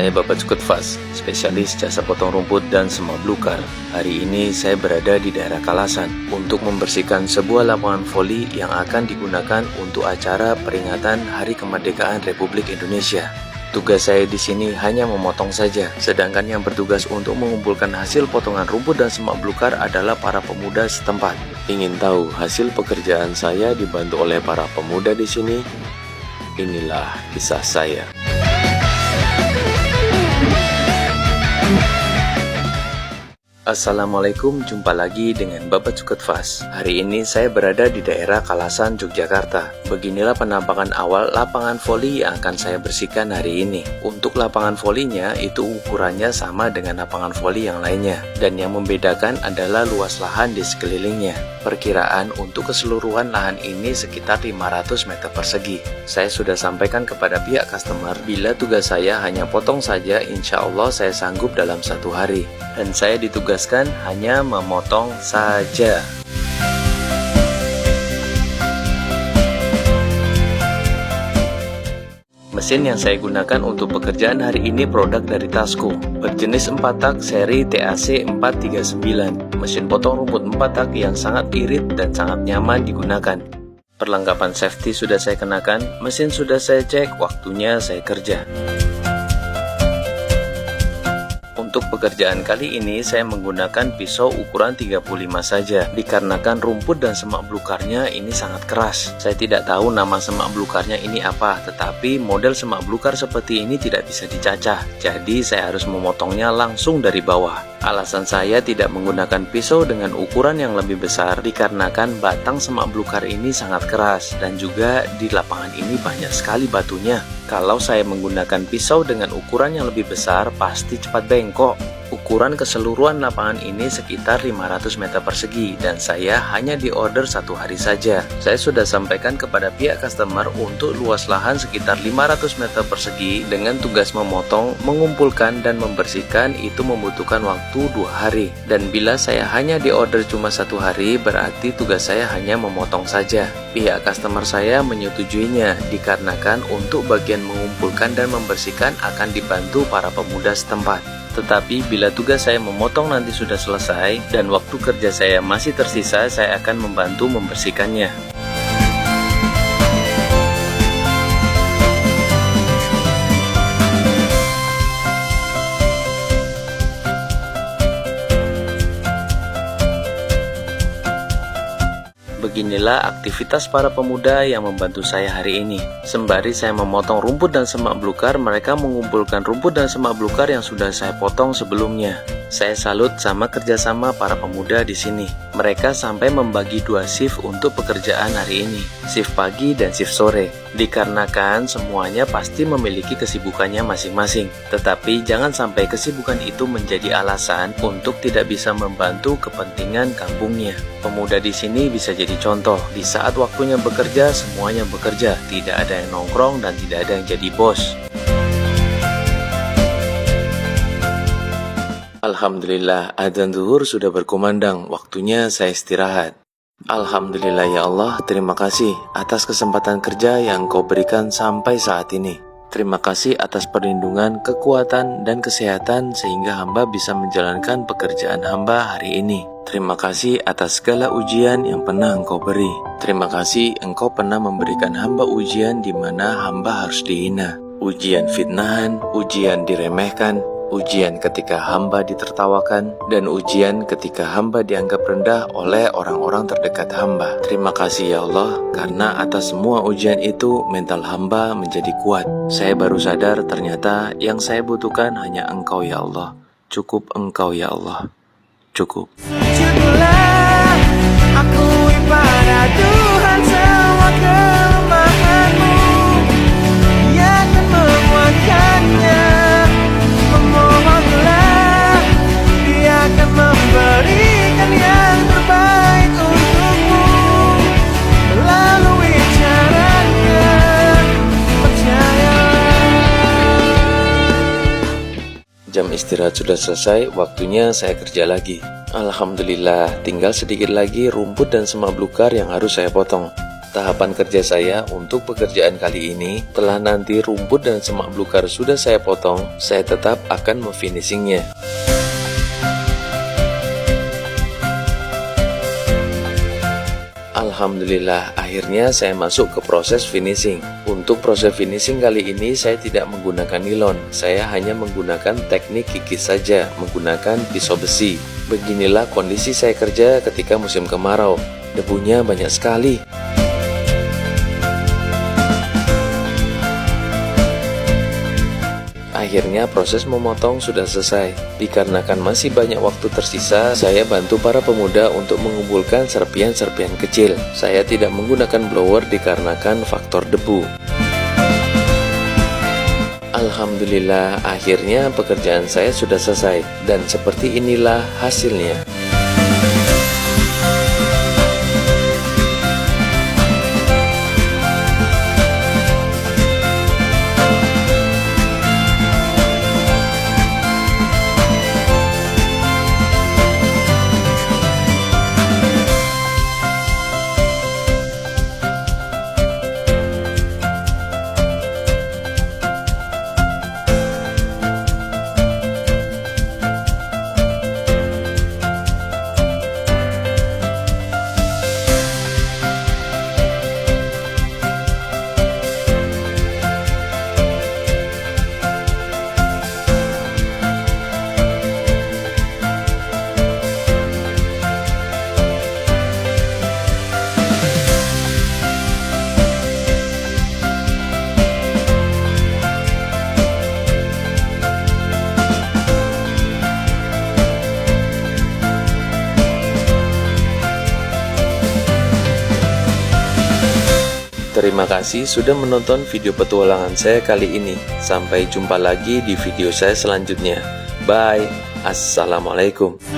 Saya Bapak Cukutfas, spesialis jasa potong rumput dan semak belukar. Hari ini saya berada di daerah Kalasan untuk membersihkan sebuah lapangan voli yang akan digunakan untuk acara peringatan Hari Kemerdekaan Republik Indonesia. Tugas saya di sini hanya memotong saja, sedangkan yang bertugas untuk mengumpulkan hasil potongan rumput dan semak belukar adalah para pemuda setempat. Ingin tahu hasil pekerjaan saya dibantu oleh para pemuda di sini? Inilah kisah saya. Assalamualaikum, jumpa lagi dengan Bapak Cukutfas. Hari ini saya berada di daerah Kalasan, Yogyakarta. Beginilah penampakan awal lapangan voli yang akan saya bersihkan hari ini. Untuk lapangan volinya itu ukurannya sama dengan lapangan voli yang lainnya. Dan yang membedakan adalah luas lahan di sekelilingnya. Perkiraan untuk keseluruhan lahan ini sekitar 500 meter persegi. Saya sudah sampaikan kepada pihak customer, bila tugas saya hanya potong saja, insya Allah saya sanggup dalam 1 hari. Dan saya ditugaskan hanya memotong saja. Mesin yang saya gunakan untuk pekerjaan hari ini produk dari Tasco, berjenis 4 tak seri TAC 439, mesin potong rumput 4 tak yang sangat irit dan sangat nyaman digunakan. Perlengkapan safety sudah saya kenakan, mesin sudah saya cek, waktunya saya kerja. Untuk pekerjaan kali ini saya menggunakan pisau ukuran 35 saja, dikarenakan rumput dan semak belukarnya ini sangat keras. Saya tidak tahu nama semak belukarnya ini apa, tetapi model semak belukar seperti ini tidak bisa dicacah, jadi saya harus memotongnya langsung dari bawah. Alasan saya tidak menggunakan pisau dengan ukuran yang lebih besar dikarenakan batang semak belukar ini sangat keras dan juga di lapangan ini banyak sekali batunya. Kalau saya menggunakan pisau dengan ukuran yang lebih besar pasti cepat bengkok. Ukuran keseluruhan lapangan ini sekitar 500 meter persegi dan saya hanya diorder 1 hari saja. Saya sudah sampaikan kepada pihak customer untuk luas lahan sekitar 500 meter persegi dengan tugas memotong, mengumpulkan dan membersihkan itu membutuhkan waktu 2 hari. Dan bila saya hanya diorder cuma 1 hari berarti tugas saya hanya memotong saja. Pihak customer saya menyetujuinya dikarenakan untuk bagian mengumpulkan dan membersihkan akan dibantu para pemuda setempat. Tetapi bila tugas saya memotong nanti sudah selesai dan waktu kerja saya masih tersisa, saya akan membantu membersihkannya. Beginilah aktivitas para pemuda yang membantu saya hari ini. Sembari saya memotong rumput dan semak belukar, mereka mengumpulkan rumput dan semak belukar yang sudah saya potong sebelumnya. Saya salut sama kerjasama para pemuda di sini. Mereka sampai membagi 2 shift untuk pekerjaan hari ini, shift pagi dan shift sore. Dikarenakan semuanya pasti memiliki kesibukannya masing-masing. Tetapi jangan sampai kesibukan itu menjadi alasan untuk tidak bisa membantu kepentingan kampungnya. Pemuda di sini bisa jadi contoh. Di saat waktunya bekerja, semuanya bekerja. Tidak ada yang nongkrong dan tidak ada yang jadi bos. Alhamdulillah, adzan zuhur sudah berkumandang, waktunya saya istirahat. Alhamdulillah ya Allah, terima kasih atas kesempatan kerja yang Engkau berikan sampai saat ini. Terima kasih atas perlindungan, kekuatan, dan kesehatan sehingga hamba bisa menjalankan pekerjaan hamba hari ini. Terima kasih atas segala ujian yang pernah Engkau beri. Terima kasih Engkau pernah memberikan hamba ujian di mana hamba harus dihina. Ujian fitnahan, ujian diremehkan, ujian ketika hamba ditertawakan, dan ujian ketika hamba dianggap rendah oleh orang-orang terdekat hamba. Terima kasih ya Allah, karena atas semua ujian itu mental hamba menjadi kuat. Saya baru sadar ternyata yang saya butuhkan hanya Engkau ya Allah. Cukup Engkau ya Allah. Cukup. Sujudlah, akui pada Tuhan semua kelemahanmu. Dia akan menguatkannya. Memohonlah, Dia akan memberikan yang terbaik untukmu melalui caranya. Percayalah. Jam istirahat sudah selesai, waktunya saya kerja lagi. Alhamdulillah, tinggal sedikit lagi rumput dan semak belukar yang harus saya potong. Tahapan kerja saya untuk pekerjaan kali ini, setelah nanti rumput dan semak belukar sudah saya potong, saya tetap akan memfinishingnya. Alhamdulillah, akhirnya saya masuk ke proses finishing. Untuk proses finishing kali ini saya tidak menggunakan nilon, saya hanya menggunakan teknik kikis saja, menggunakan pisau besi. Beginilah kondisi saya kerja ketika musim kemarau, debunya banyak sekali. Akhirnya proses memotong sudah selesai. Dikarenakan masih banyak waktu tersisa, saya bantu para pemuda untuk mengumpulkan serpian-serpian kecil. Saya tidak menggunakan blower dikarenakan faktor debu. Alhamdulillah, akhirnya pekerjaan saya sudah selesai. Dan seperti inilah hasilnya. Terima kasih sudah menonton video petualangan saya kali ini. Sampai jumpa lagi di video saya selanjutnya. Bye. Assalamualaikum.